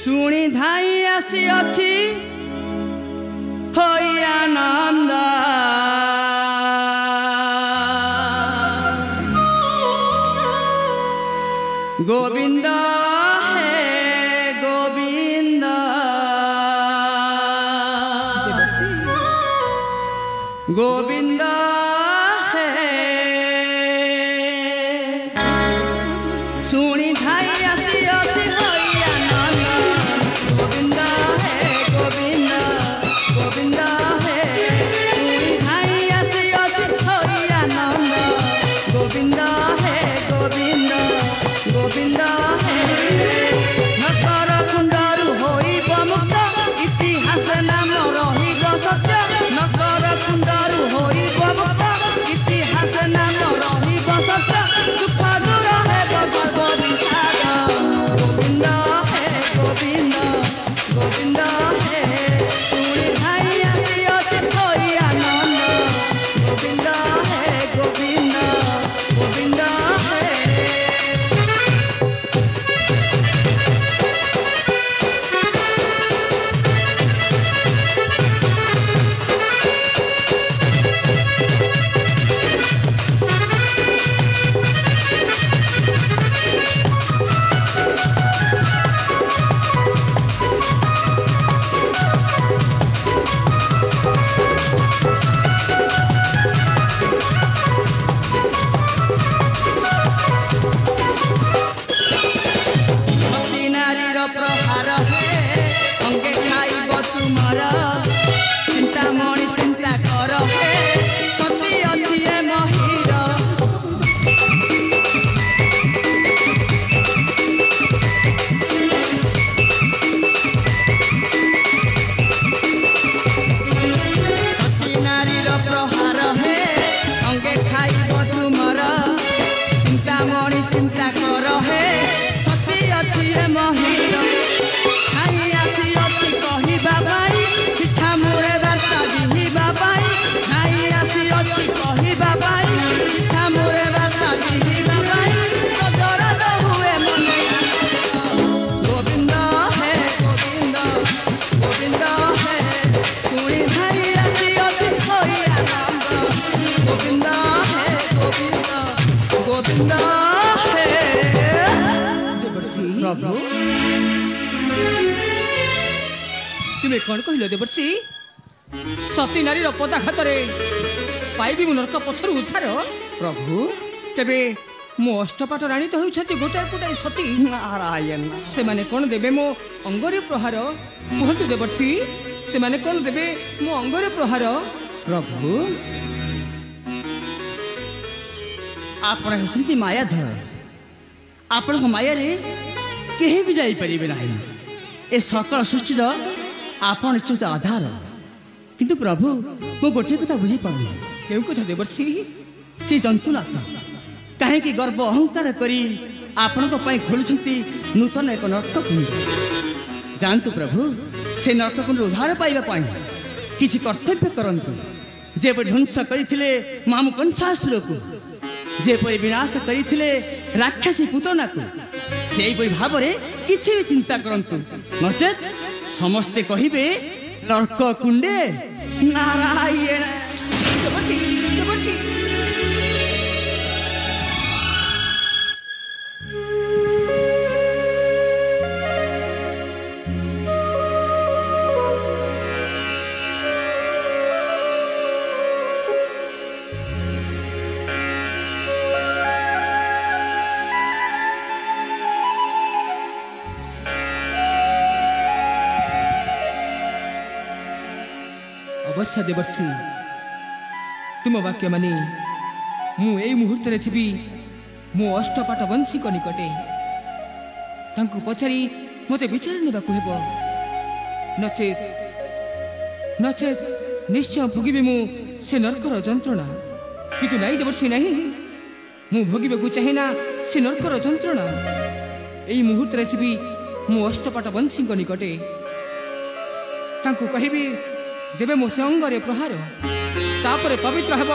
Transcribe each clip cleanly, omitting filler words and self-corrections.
ଶୁଣି ଧାଇଁ ଆସିଅଛି ହୋଇ ଆନନ୍ଦ ଗୋବିନ୍ଦ ହେ ଗୋବିନ୍ଦ ଗୋବିନ୍ଦ ହେ ଶୁଣି ଧାଇଁ ଆସିଅଛି ହୋଇ ଆନନ୍ଦ ଗୋବିନ୍ଦ ହେ ଗୋବିନ୍ଦ ଗୋବିନ୍ଦ ହେ ଶୁଣି ଧାଇଁ ଆସିଅଛି ହୋଇ ଆନନ୍ଦ ଗୋବିନ୍ଦ ହେ ଗୋବିନ୍ଦ ଗୋବିନ୍ଦ ହେ ନକର କୁଣ୍ଡରୁ ହୋଇବ ମୁକ୍ତ ଇତିହାସ ନାମ ରହିବ ସତ୍ୟ ନକର କୁଣ୍ଡରୁ ହୋଇବ ମୁକ୍ତ ଇତିହାସ ନାମ ରହିବ ସତ୍ୟ ଦୁଃଖ ଦୂର ହେବ ସର୍ବ ବିଷାଦ ଗୋବିନ୍ଦ ହେ ଗୋବିନ୍ଦ ଗୋବିନ୍ଦ ହେ ଶୁଣି ଧାଇଁ ଆସିଅଛି ହୋଇ ଆନନ୍ଦ ଗୋବିନ୍ଦ ହେ ଗୋବିନ୍ଦ ଗୋବିନ୍ଦ ହେ प्रभु तुम्हें कौन कहल देवर्षि सती नारी पदाघात पाइबी मु नरक पथर उद्धार प्रभु तेबे मो अष्टपाट राणी तो होती गोटाए गोटाए सती नारायण से माने कौन देबे मो अंगरे प्रहार कहतु देवर्षि से माने कौन देबे मो अंगरे प्रहार प्रभु आपण होती मायाधर आपण माया रे केही भी जाई परिबे नाही ए सकल सृष्टि आपण निश्चित आधार किंतु प्रभु मो गोटे कथा बुझी पाऊँ केउ कथा देवर्षि से जंतुनाथ कहीं कि गर्व अहंकार करी आपण खोलुछंती नूतन एक नर्तकुंड जानतु प्रभु से नर्तकुंड उद्धार पाइबा पाई किछि कर्तव्य करंतु जेपरि ध्वंस करथिले मामु कंसासुर को जेपरि विनाश करथिले राक्षसी पुतना को सेहीपरि भाव में किछि भी चिंता करंतु नचेत समस्ते कहिबे नरक कुंडे नारायण देवर्षि देवर्षि अवश्य देवर्षि तुम वाक्य मानी मु एई मुहूर्त रे छिबी मो अष्टपाट वंशी को निकटे तांकु पचारि मते विचार नेबाकु हेबो नचेत नचेत निश्चय भोगिबे मु से नरकर जंत्रणा किंतु नाई देवर्षि नाही मु भोगिबेकु चाहिना से नरकर जंत्रणा एई मुहूर्त रे छिबी मो अष्टपाट वंशी को निकटे तांकु कहिबी देवे मो से अंगरे प्रहार तापर पवित्र हेब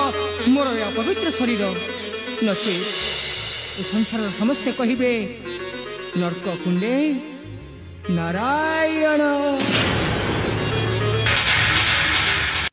मोर पवित्र शरीर नचे संसार समस्ते कहिबे नरक कुंडे नारायण